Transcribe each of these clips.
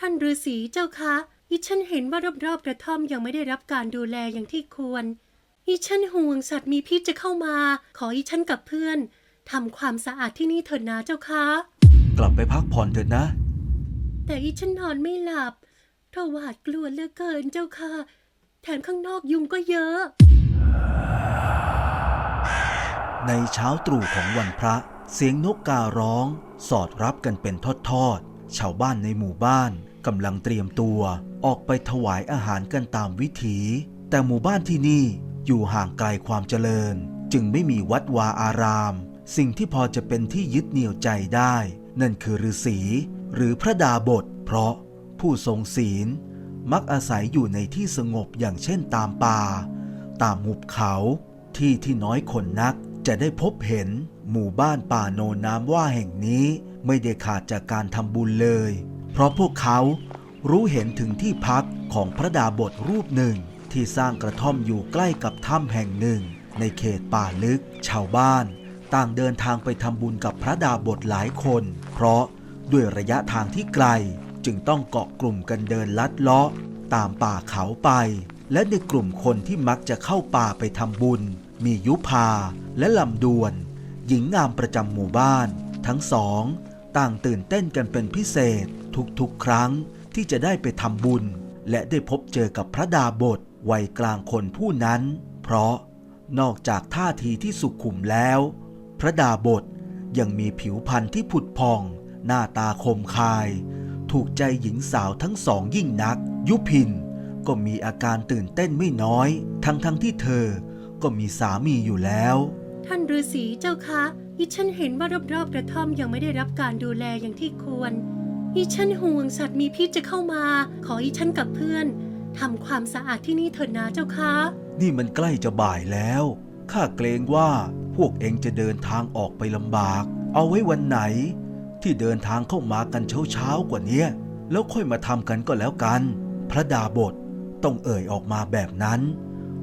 ท่านฤาษีเจ้าคะอีฉันเห็นว่ารอบๆกระท่อมยังไม่ได้รับการดูแลอย่างที่ควรอีฉันห่วงสัตว์มีพิษจะเข้ามาขออีฉันกับเพื่อนทำความสะอาดที่นี่เถิดนะเจ้าคะกลับไปพักผ่อนเถิดนะแต่อีฉันนอนไม่หลับเพราะหวาดกลัวเหลือเกินเจ้าค่ะแถมข้างนอกยุงก็เยอะในเช้าตรู่ของวันพระเสียงนกการ้องสอดรับกันเป็นทอดๆชาวบ้านในหมู่บ้านกำลังเตรียมตัวออกไปถวายอาหารกันตามวิถีแต่หมู่บ้านที่นี่อยู่ห่างไกลความเจริญจึงไม่มีวัดวาอารามสิ่งที่พอจะเป็นที่ยึดเหนี่ยวใจได้นั่นคือฤาษีหรือพระดาบสเพราะผู้ทรงศีลมักอาศัยอยู่ในที่สงบอย่างเช่นตามป่าตามหุบเขาที่น้อยคนนักจะได้พบเห็นหมู่บ้านป่าโนน้ำว่าแห่งนี้ไม่ได้ขาดจากการทำบุญเลยเพราะพวกเขารู้เห็นถึงที่พักของพระดาบสรูปหนึ่งที่สร้างกระท่อมอยู่ใกล้กับถ้ำแห่งหนึ่งในเขตป่าลึกชาวบ้านต่างเดินทางไปทำบุญกับพระดาบสหลายคนเพราะด้วยระยะทางที่ไกลจึงต้องเกาะกลุ่มกันเดินลัดเลาะตามป่าเขาไปและในกลุ่มคนที่มักจะเข้าป่าไปทำบุญมียุพาและลำดวนหญิงงามประจำหมู่บ้านทั้งสองต่างตื่นเต้นกันเป็นพิเศษทุกๆครั้งที่จะได้ไปทำบุญและได้พบเจอกับพระดาบสวัยกลางคนผู้นั้นเพราะนอกจากท่าทีที่สุขุมแล้วพระดาบสยังมีผิวพรรณที่ผุดพองหน้าตาคมคายถูกใจหญิงสาวทั้งสองยิ่งนักยุพินก็มีอาการตื่นเต้นไม่น้อยทั้งที่เธอก็มีสามีอยู่แล้วท่านฤาษีเจ้าคะอีฉันเห็นว่ารอบๆกระท่อมยังไม่ได้รับการดูแลอย่างที่ควรอีฉันห่วงสัตว์มีพิษจะเข้ามาขออีฉันกับเพื่อนทำความสะอาดที่นี่เถิดนะเจ้าคะนี่มันใกล้จะบ่ายแล้วข้าเกรงว่าพวกเองจะเดินทางออกไปลำบากเอาไว้วันไหนที่เดินทางเข้ามากันเช้ากว่านี้แล้วค่อยมาทำกันก็แล้วกันพระดาบสต้องเอ่ยออกมาแบบนั้น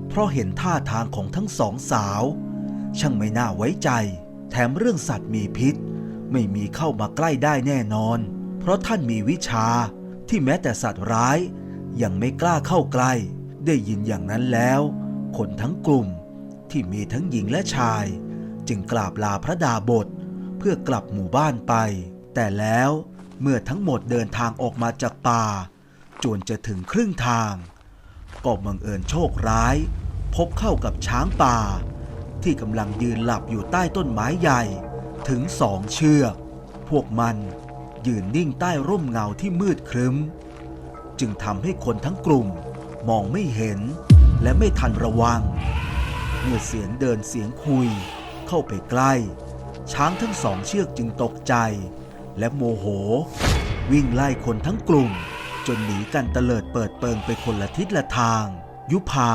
เพราะเห็นท่าทางของทั้งสองสาวช่างไม่น่าไว้ใจแถมเรื่องสัตว์มีพิษไม่มีเข้ามาใกล้ได้แน่นอนเพราะท่านมีวิชาที่แม้แต่สัตว์ร้ายยังไม่กล้าเข้าใกล้ได้ยินอย่างนั้นแล้วคนทั้งกลุ่มที่มีทั้งหญิงและชายจึงกราบลาพระดาบสเพื่อกลับหมู่บ้านไปแต่แล้วเมื่อทั้งหมดเดินทางออกมาจากป่าจนจะถึงครึ่งทางก็บังเอิญโชคร้ายพบเข้ากับช้างป่าที่กำลังยืนหลับอยู่ใต้ต้นไม้ใหญ่ถึง2 เชือกพวกมันยืนนิ่งใต้ร่มเงาที่มืดครึ้มจึงทำให้คนทั้งกลุ่มมองไม่เห็นและไม่ทันระวังเมื่อเสียงเดินเสียงคุยเข้าไปใกล้ช้างทั้ง2 เชือกจึงตกใจและโมโหวิ่งไล่คนทั้งกลุ่มจนหนีกันเตลิดเปิดเปิงไปคนละทิศละทางยุพา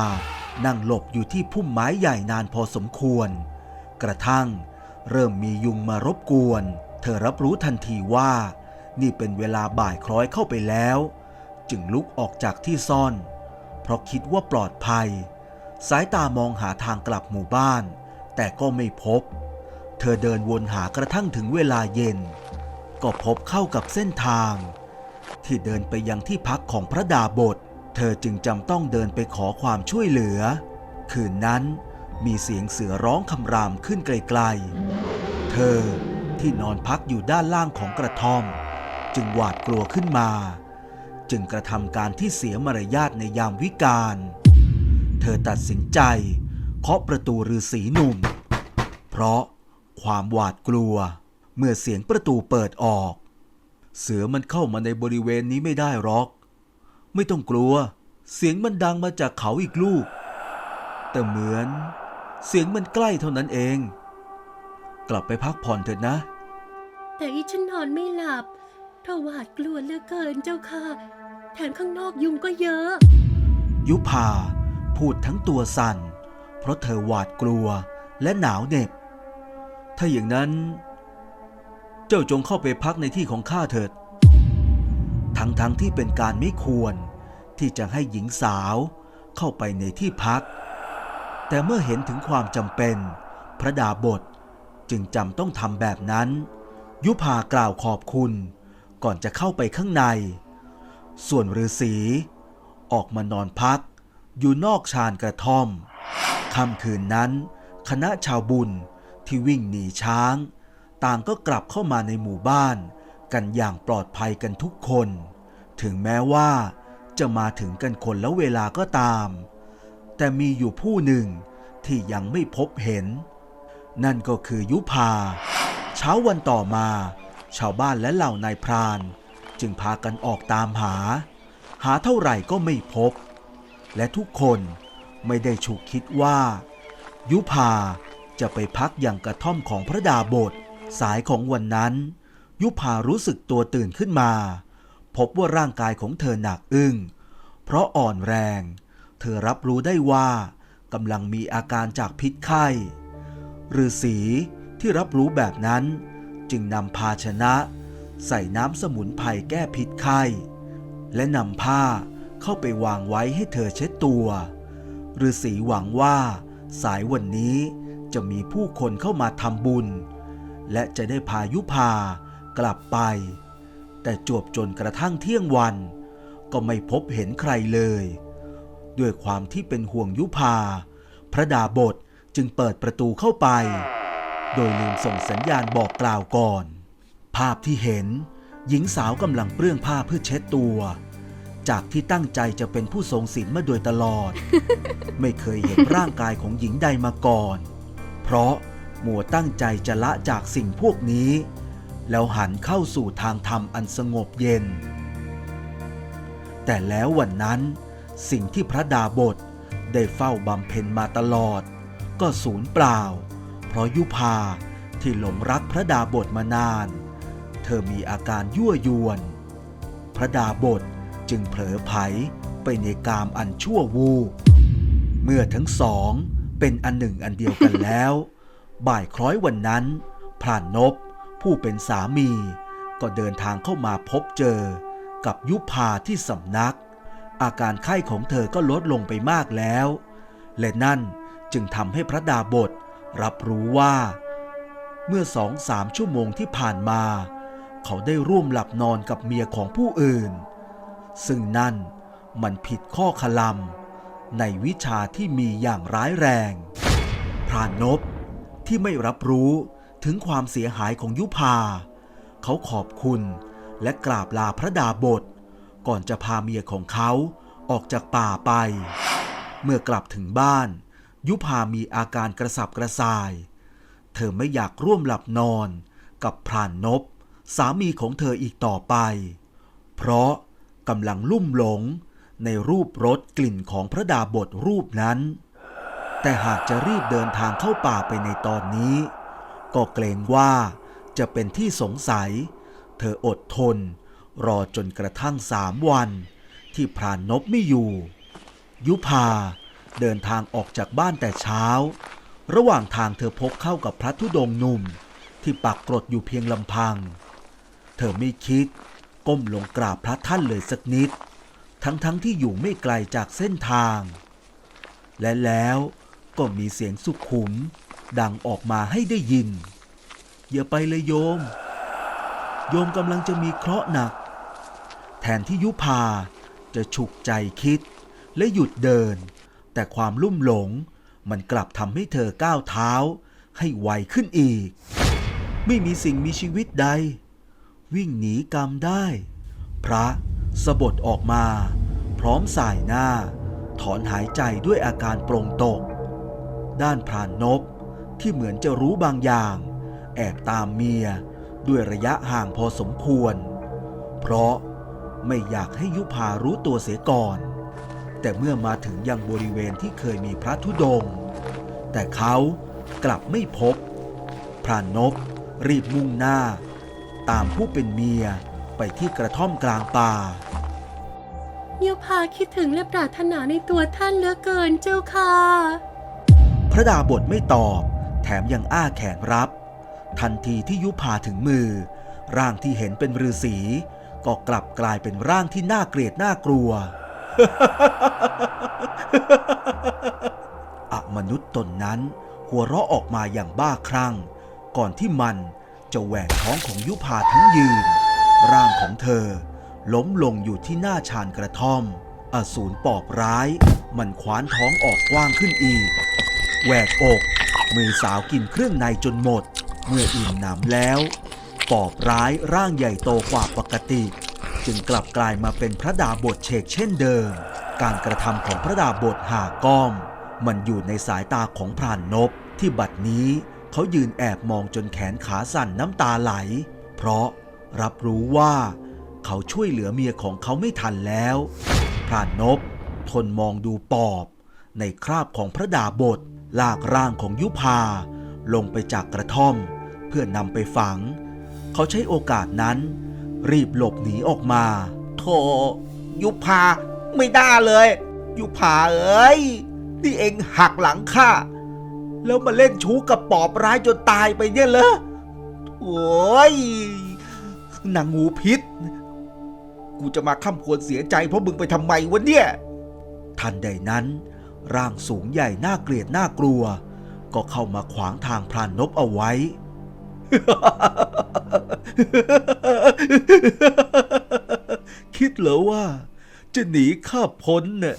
นั่งหลบอยู่ที่พุ่มไม้ใหญ่นานพอสมควรกระทั่งเริ่มมียุงมารบกวนเธอรับรู้ทันทีว่านี่เป็นเวลาบ่ายคล้อยเข้าไปแล้วจึงลุกออกจากที่ซ่อนเพราะคิดว่าปลอดภัยสายตามองหาทางกลับหมู่บ้านแต่ก็ไม่พบเธอเดินวนหากระทั่งถึงเวลาเย็นก็พบเข้ากับเส้นทางที่เดินไปยังที่พักของพระดาบสเธอจึงจำต้องเดินไปขอความช่วยเหลือคืนนั้นมีเสียงเสือร้องคำรามขึ้นไกลๆเธอที่นอนพักอยู่ด้านล่างของกระท่อมจึงหวาดกลัวขึ้นมาจึงกระทำการที่เสียมารยาทในยามวิกาลเธอตัดสินใจเคาะประตูฤาษีหนุ่มเพราะความหวาดกลัวเมื่อเสียงประตูเปิดออกเสือมันเข้ามาในบริเวณนี้ไม่ได้หรอกไม่ต้องกลัวเสียงมันดังมาจากเขาอีกลูกแต่เหมือนเสียงมันใกล้เท่านั้นเองกลับไปพักผ่อนเถิดนะแต่อีฉันนอนไม่หลับเพราะหวาดกลัวเหลือเกินเจ้าค่ะแถมข้างนอกยุงก็เยอะยุพาพูดทั้งตัวสั่นเพราะเธอหวาดกลัวและหนาวเหน็บถ้าอย่างนั้นเจ้าจงเข้าไปพักในที่ของข้าเถิดทั้งที่เป็นการไม่ควรที่จะให้หญิงสาวเข้าไปในที่พักแต่เมื่อเห็นถึงความจำเป็นพระดาบสจึงจำต้องทำแบบนั้นยุพากล่าวขอบคุณก่อนจะเข้าไปข้างใน ส่วนฤาษีออกมานอนพักอยู่นอกชานกระท่อมค่ำคืนนั้นคณะชาวบุญที่วิ่งหนีช้างต่างก็กลับเข้ามาในหมู่บ้านกันอย่างปลอดภัยกันทุกคนถึงแม้ว่าจะมาถึงกันคนละเวลาก็ตามแต่มีอยู่ผู้หนึ่งที่ยังไม่พบเห็นนั่นก็คือยุพาเช้าวันต่อมาชาวบ้านและเหล่านายพรานจึงพากันออกตามหาเท่าไหร่ก็ไม่พบและทุกคนไม่ได้ฉุกคิดว่ายุพาจะไปพักอย่างกระท่อมของพระดาบสสายของวันนั้นยุพารู้สึกตัวตื่นขึ้นมาพบว่าร่างกายของเธอหนักอึ้งเพราะอ่อนแรงเธอรับรู้ได้ว่ากำลังมีอาการจากพิษไข้ฤาษีที่รับรู้แบบนั้นจึงนำภาชนะใส่น้ำสมุนไพรแก้พิษไข้และนำผ้าเข้าไปวางไว้ให้เธอเช็ดตัวฤาษีหวังว่าสายวันนี้จะมีผู้คนเข้ามาทำบุญและจะได้พายุพากลับไปแต่จวบจนกระทั่งเที่ยงวันก็ไม่พบเห็นใครเลยด้วยความที่เป็นห่วงยุพาพระดาบสจึงเปิดประตูเข้าไปโดยลืมส่งสัญญาณบอกกล่าวก่อนภาพที่เห็นหญิงสาวกำลังเปลื้องผ้าเพื่อเช็ดตัวจากที่ตั้งใจจะเป็นผู้ทรงศีลมาโดยตลอด ไม่เคยเห็นร่างกายของหญิงใดมาก่อนเพราะมัวตั้งใจจะละจากสิ่งพวกนี้แล้วหันเข้าสู่ทางธรรมอันสงบเย็นแต่แล้ววันนั้นสิ่งที่พระดาบสได้เฝ้าบำเพ็ญมาตลอดก็สูญเปล่าเพราะยุพาที่หลงรักพระดาบสมานานเธอมีอาการยั่วยวนพระดาบสจึงเผลอไผลไปในกามอันชั่ววูบเมื่อทั้งสองเป็นอันหนึ่งอันเดียวกันแล้วบ่ายคล้อยวันนั้นพรานนพผู้เป็นสามีก็เดินทางเข้ามาพบเจอกับยุพาที่สำนักอาการไข้ของเธอก็ลดลงไปมากแล้วและนั่นจึงทำให้พระดาบสรับรู้ว่าเมื่อ2-3 ชั่วโมงที่ผ่านมาเขาได้ร่วมหลับนอนกับเมียของผู้อื่นซึ่งนั่นมันผิดข้อคลำในวิชาที่มีอย่างร้ายแรงพรานนพที่ไม่รับรู้ถึงความเสียหายของยุพาเขาขอบคุณและกราบลาพระดาบสก่อนจะพาเมียของเขาออกจากป่าไปเมื่อกลับถึงบ้านยุพามีอาการกระสับกระส่ายเธอไม่อยากร่วมหลับนอนกับพรานนพสามีของเธออีกต่อไปเพราะกำลังลุ่มหลงในรูปรสกลิ่นของพระดาบสรูปนั้นแต่หากจะรีบเดินทางเข้าป่าไปในตอนนี้ก็เกรงว่าจะเป็นที่สงสัยเธออดทนรอจนกระทั่ง3 วันที่พรานนพไม่อยู่ยุพาเดินทางออกจากบ้านแต่เช้าระหว่างทางเธอพบเข้ากับพระธุดงค์หนุ่มที่ปักกรดอยู่เพียงลำพังเธอไม่คิดก้มลงกราบพระท่านเลยสักนิดทั้งที่อยู่ไม่ไกลจากเส้นทางและแล้วก็มีเสียงสุขุมดังออกมาให้ได้ยินอย่าไปเลยโยมกำลังจะมีเคราะห์หนักแทนที่ยุพาจะฉุกใจคิดและหยุดเดินแต่ความลุ่มหลงมันกลับทำให้เธอก้าวเท้าให้ไวขึ้นอีกไม่มีสิ่งมีชีวิตใดวิ่งหนีกรรมได้พระสะบดออกมาพร้อมสายหน้าถอนหายใจด้วยอาการโปร่งตกด้านพรานนพที่เหมือนจะรู้บางอย่างแอบตามเมียด้วยระยะห่างพอสมควรเพราะไม่อยากให้ยุพารู้ตัวเสียก่อนแต่เมื่อมาถึงยังบริเวณที่เคยมีพระธุดงค์แต่เขากลับไม่พบพรานนพรีบมุ่งหน้าตามผู้เป็นเมียไปที่กระท่อมกลางป่ายุพาคิดถึงและปรารถนาในตัวท่านเหลือเกินเจ้าค่ะพระดาบสไม่ตอบแถมยังอ้าแขนรับทันทีที่ยุพาถึงมือร่างที่เห็นเป็นฤาษีก็กลับกลายเป็นร่างที่น่าเกลียดน่ากลัว มนุษย์ตนนั้นหัวเราะออกมาอย่างบ้าคลั่งก่อนที่มันจะแหวกท้องของยุพาทั้งยืนร่างของเธอ ล้มลงอยู่ที่หน้าชานกระท่อมอสูรปอบร้ายมันคว้านท้องออกกว้างขึ้นอีกแหวกอกมือสาวกินเครื่องในจนหมดเมื่ออิ่มหนำแล้วปอบร้ายร่างใหญ่โตกว่าปกติจึงกลับกลายมาเป็นพระดาบทเฉกเช่นเดิมการกระทำของพระดาบทหาก้อมมันอยู่ในสายตาของพรานนพที่บัดนี้เขายืนแอบมองจนแขนขาสั่นน้ำตาไหลเพราะรับรู้ว่าเขาช่วยเหลือเมียของเขาไม่ทันแล้วพรานนพทนมองดูปอบในคราบของพระดาบทลากร่างของยุพาลงไปจากกระท่อมเพื่อนำไปฝังเขาใช้โอกาสนั้นรีบหลบหนีออกมาโธ่ยุพาไม่ได้เลยยุพาเอ้ยนี่เองหักหลังข้าแล้วมาเล่นชู้กับปอบร้ายจนตายไปเนี่ยเหรอโอ้ยนางงูพิษกูจะมาข้ามควรเสียใจเพราะมึงไปทำไมวะเนี่ยทันใดนั้นร่างสูงใหญ่น่าเกลียดน่ากลัวก็เข้ามาขวางทางพรานนพเอาไว้ คิดเหรอว่าจะหนีข้าพ้นเนี่ย